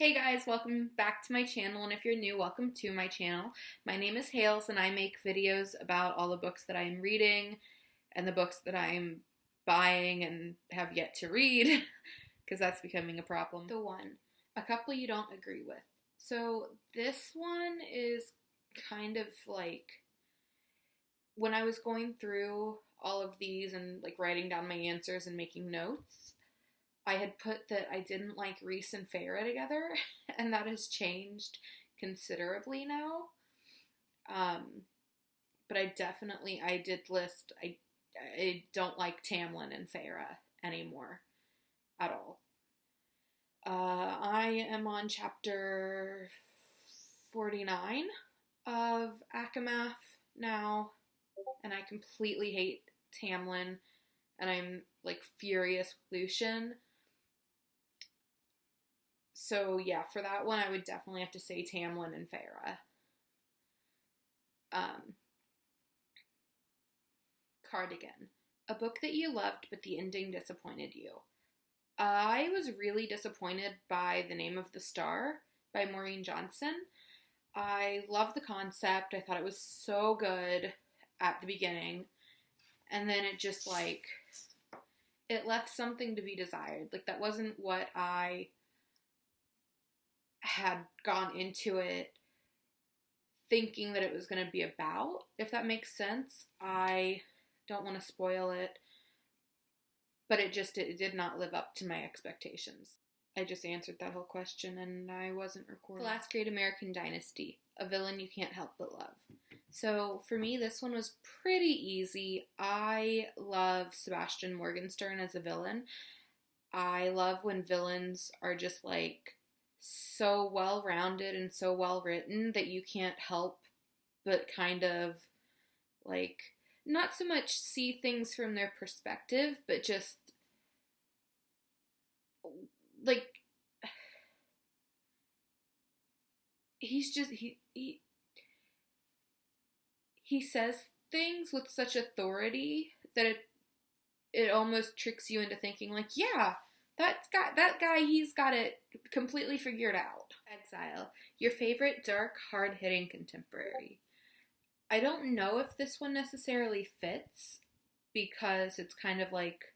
Hey guys, welcome back to my channel, and if you're new, welcome to my channel. My name is Hales, and I make videos about all the books that I'm reading and the books that I'm buying and have yet to read, because that's becoming a problem. The one, a couple you don't agree with. So this one is kind of like, when I was going through all of these and like writing down my answers and making notes, I had put that I didn't like Reese and Feyre together, and that has changed considerably now. But I did list, I don't like Tamlin and Feyre anymore at all. I am on chapter 49 of Akamath now, and I completely hate Tamlin, and I'm like furious with Lucian. So yeah, for that one, I would definitely have to say Tamlin and Feyre. Cardigan. A book that you loved, but the ending disappointed you. I was really disappointed by The Name of the Star by Maureen Johnson. I love the concept. I thought it was so good at the beginning. And then it just it left something to be desired. Like, that wasn't what I had gone into it thinking that it was going to be about, if that makes sense. I don't want to spoil it, but it did not live up to my expectations. I just answered that whole question and I wasn't recording. The Last Great American Dynasty, a villain you can't help but love. So for me, this one was pretty easy. I love Sebastian Morgenstern as a villain. I love when villains are just like so well-rounded and so well-written that you can't help but kind of like not so much see things from their perspective, but just like he says things with such authority that it almost tricks you into thinking like, yeah, that guy, he's got it completely figured out. Exile. Your favorite dark, hard-hitting contemporary. I don't know if this one necessarily fits because it's kind of like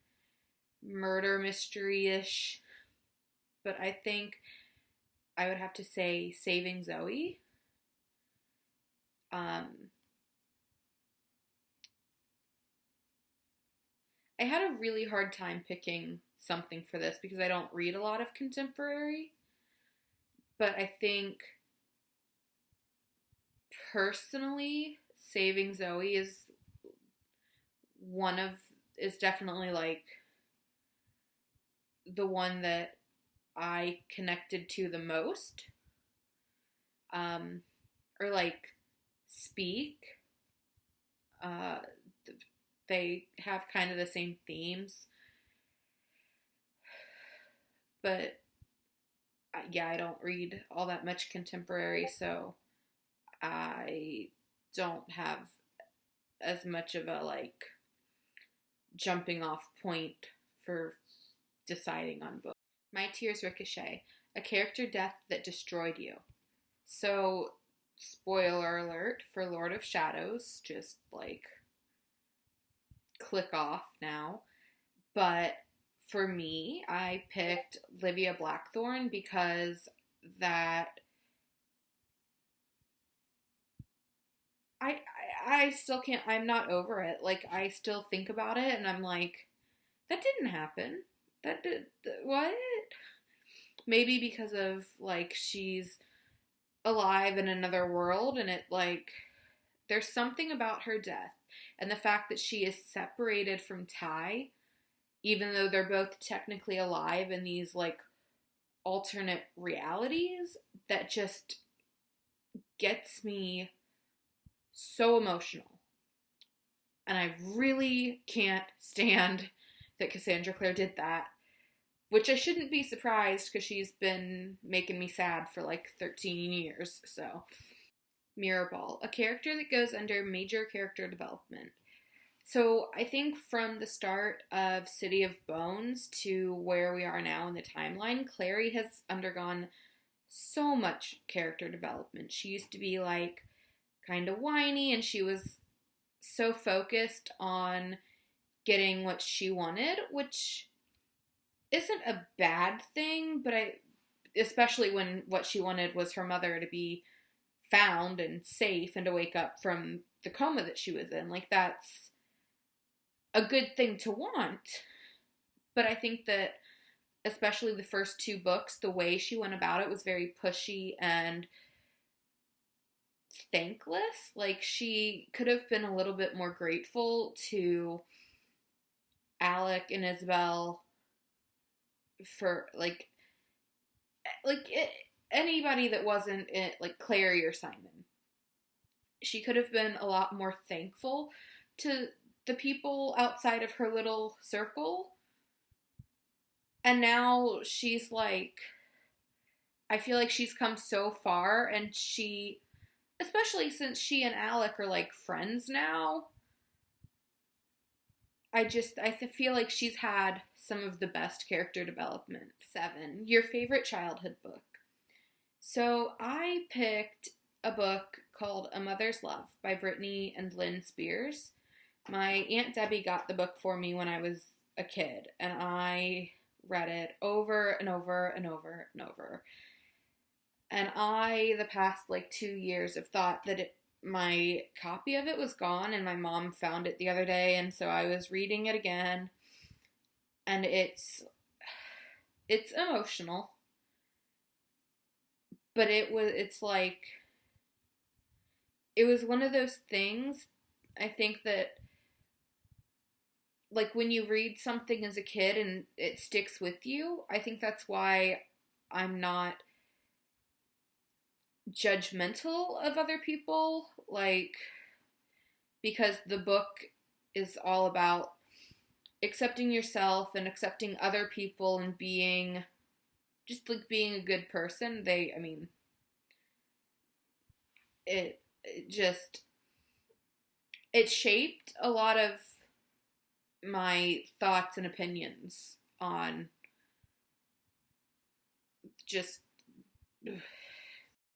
murder mystery-ish, but I think I would have to say Saving Zoe. I had a really hard time picking something for this because I don't read a lot of contemporary, but I think personally Saving Zoe is definitely like the one that I connected to the most, or like Speak. They have kind of the same themes. But yeah, I don't read all that much contemporary, so I don't have as much of a like jumping off point for deciding on books. My Tears Ricochet, a character death that destroyed you. So, spoiler alert for Lord of Shadows, just like click off now. But for me, I picked Livia Blackthorne because I still can't, I'm not over it. Like, I still think about it and I'm like, that didn't happen. What? Maybe because of, like, she's alive in another world and it, like, there's something about her death and the fact that she is separated from Ty, even though they're both technically alive in these, like, alternate realities, that just gets me so emotional. And I really can't stand that Cassandra Clare did that, which I shouldn't be surprised because she's been making me sad for like 13 years, so. Mirrorball, a character that goes under major character development. So I think from the start of City of Bones to where we are now in the timeline, Clary has undergone so much character development. She used to be like kind of whiny, and she was so focused on getting what she wanted, which isn't a bad thing, but especially when what she wanted was her mother to be found and safe and to wake up from the coma that she was in. Like, that's a good thing to want. But I think that especially the first 2 books, the way she went about it was very pushy and thankless. Like, she could have been a little bit more grateful to Alec and Isabel for, like anybody that wasn't like Clary or Simon. She could have been a lot more thankful to the people outside of her little circle. And now she's like, I feel like she's come so far, and she, especially since she and Alec are like friends now, I feel like she's had some of the best character development. 7, your favorite childhood book. So I picked a book called A Mother's Love by Brittany and Lynn Spears. My Aunt Debbie got the book for me when I was a kid, and I read it over and over and over and over. And the past like 2 years, have thought that my copy of it was gone, and my mom found it the other day, and so I was reading it again, and it's emotional, but it was one of those things, I think, that like when you read something as a kid and it sticks with you, I think that's why I'm not judgmental of other people, like, because the book is all about accepting yourself and accepting other people and being a good person. It shaped a lot of my thoughts and opinions on just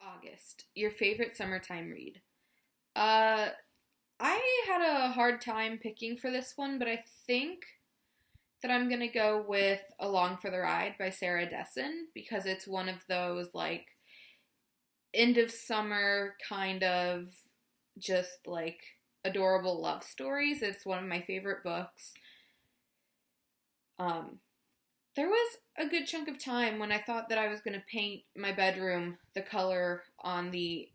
August. Your favorite summertime read. I had a hard time picking for this one, but I think that I'm gonna go with Along for the Ride by Sarah Dessen, because it's one of those like end of summer kind of just like adorable love stories. It's one of my favorite books. There was a good chunk of time when I thought that I was going to paint my bedroom the color on the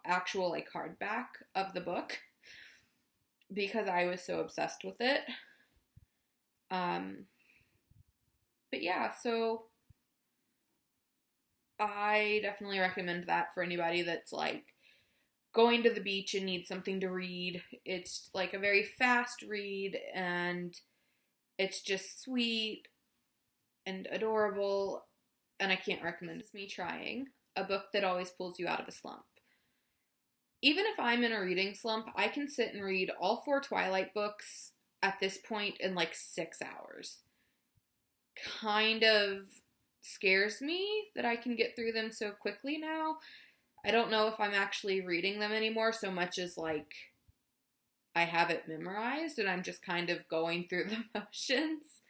actual like hardback of the book, because I was so obsessed with it. But yeah, so I definitely recommend that for anybody that's like going to the beach and needs something to read. It's like a very fast read, and it's just sweet and adorable, and I can't recommend It's Me Trying, a book that always pulls you out of a slump. Even if I'm in a reading slump, I can sit and read all 4 Twilight books at this point in like 6 hours. Kind of scares me that I can get through them so quickly now. I don't know if I'm actually reading them anymore so much as like I have it memorized and I'm just kind of going through the motions.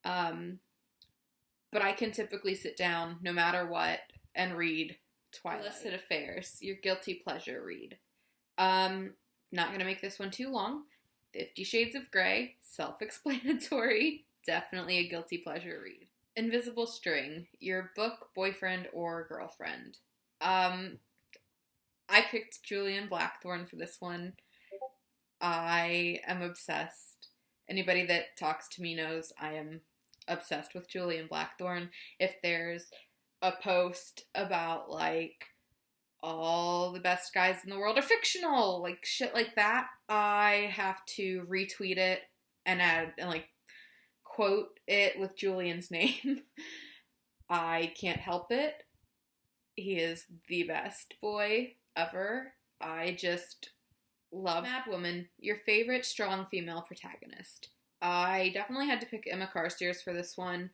But I can typically sit down no matter what and read Twilight. Illicit Affairs, your guilty pleasure read. Not going to make this one too long. 50 Shades of Grey, self-explanatory, definitely a guilty pleasure read. Invisible String, your book, boyfriend, or girlfriend. I picked Julian Blackthorne for this one. I am obsessed. Anybody that talks to me knows I am obsessed with Julian Blackthorne. If there's a post about, like, all the best guys in the world are fictional, like, shit like that, I have to retweet it and add, and, like, quote it with Julian's name. I can't help it. He is the best boy ever. I just love Mad Woman, your favorite strong female protagonist. I definitely had to pick Emma Carstairs for this one.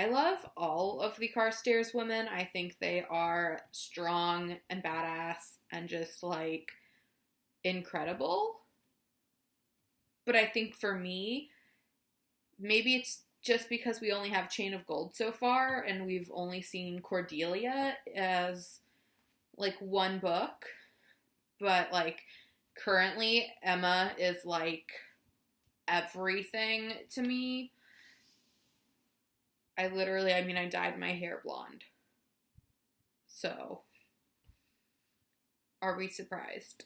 I love all of the Carstairs women. I think they are strong and badass and just like incredible. But I think for me, maybe it's just because we only have Chain of Gold so far and we've only seen Cordelia as like one book. But like currently Emma is like everything to me. I dyed my hair blonde. So, are we surprised?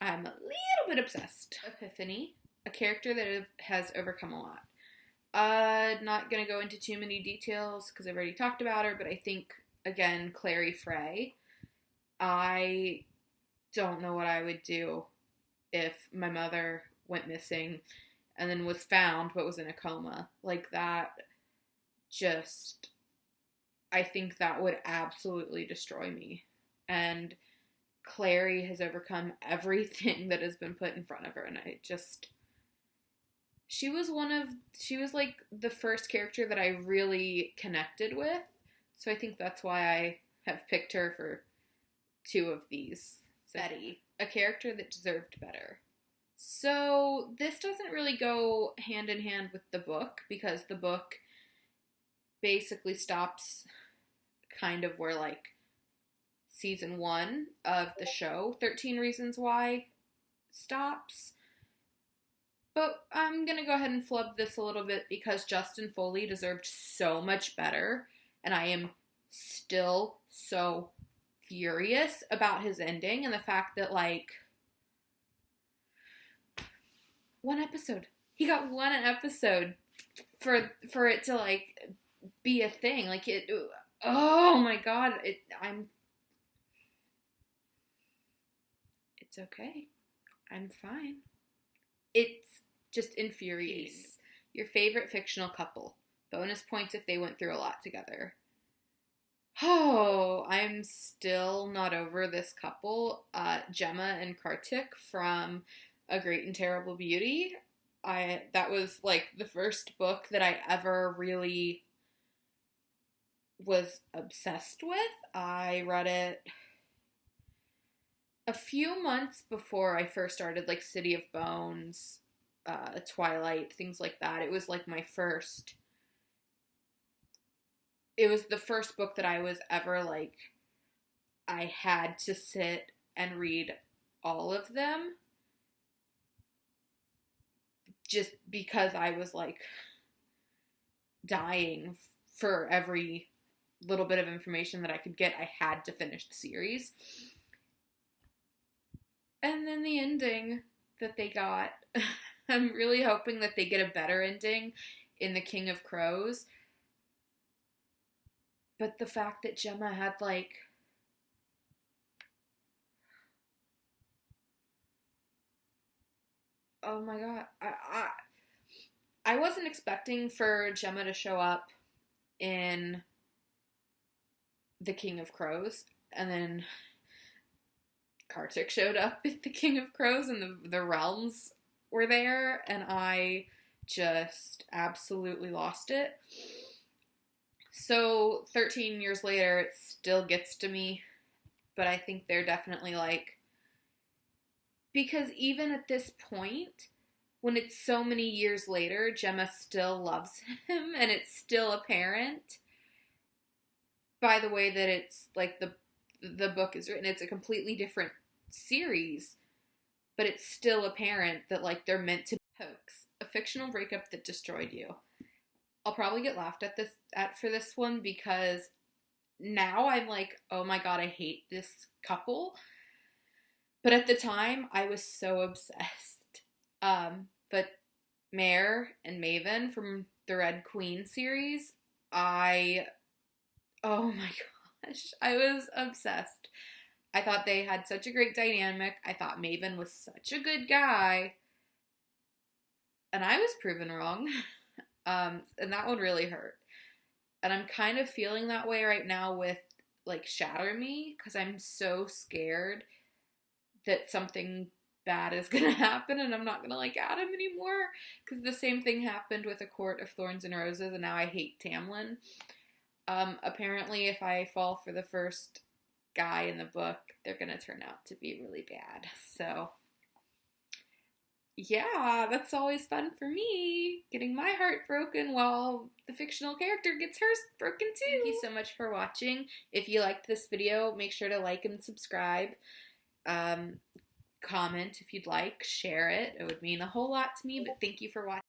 I'm a little bit obsessed. Epiphany, a character that has overcome a lot. Not gonna go into too many details because I've already talked about her, but I think, again, Clary Frey. I don't know what I would do if my mother went missing and then was found but was in a coma. Like that, just, I think that would absolutely destroy me. And Clary has overcome everything that has been put in front of her, and she was like the first character that I really connected with, so I think that's why I have picked her for two of these. Betty, a character that deserved better. So this doesn't really go hand in hand with the book, because the book basically stops kind of where like season 1 of the show 13 Reasons Why stops. But I'm gonna go ahead and flub this a little bit because Justin Foley deserved so much better, and I am still so furious about his ending and the fact that like one episode, he got one episode for it to like be a thing. Like it, oh my god, it's okay. I'm fine. It's just infuriating. Your favorite fictional couple. Bonus points if they went through a lot together. Oh, I'm still not over this couple. Gemma and Kartik from A Great and Terrible Beauty. That was like the first book that I ever really was obsessed with. I read it a few months before I first started like City of Bones, Twilight, things like that. It was like it was the first book that I was ever like, I had to sit and read all of them just because I was like dying for every little bit of information that I could get. I had to finish the series. And then the ending that they got, I'm really hoping that they get a better ending in The King of Crows. But the fact that Gemma had like oh my god, I wasn't expecting for Gemma to show up in The King of Crows, and then Kartik showed up at The King of Crows, and the realms were there, and I just absolutely lost it. So 13 years later, it still gets to me, but I think they're definitely like, because even at this point, when it's so many years later, Gemma still loves him, and it's still apparent by the way that it's like the book is written. It's a completely different series, but it's still apparent that like they're meant to be hoax. A fictional breakup that destroyed you. I'll probably get laughed at for this one because now I'm like, oh my god, I hate this couple. But at the time, I was so obsessed. But Mare and Maven from the Red Queen series, oh my gosh, I was obsessed. I thought they had such a great dynamic. I thought Maven was such a good guy. And I was proven wrong. And that one really hurt. And I'm kind of feeling that way right now with like Shatter Me, because I'm so scared that something bad is gonna happen and I'm not gonna like Adam anymore. Because the same thing happened with A Court of Thorns and Roses, and now I hate Tamlin. Apparently, if I fall for the first guy in the book, they're gonna turn out to be really bad. So, yeah, that's always fun for me, getting my heart broken while the fictional character gets hers broken too. Thank you so much for watching. If you liked this video, make sure to like and subscribe. Comment if you'd like, share it. It would mean a whole lot to me, but thank you for watching.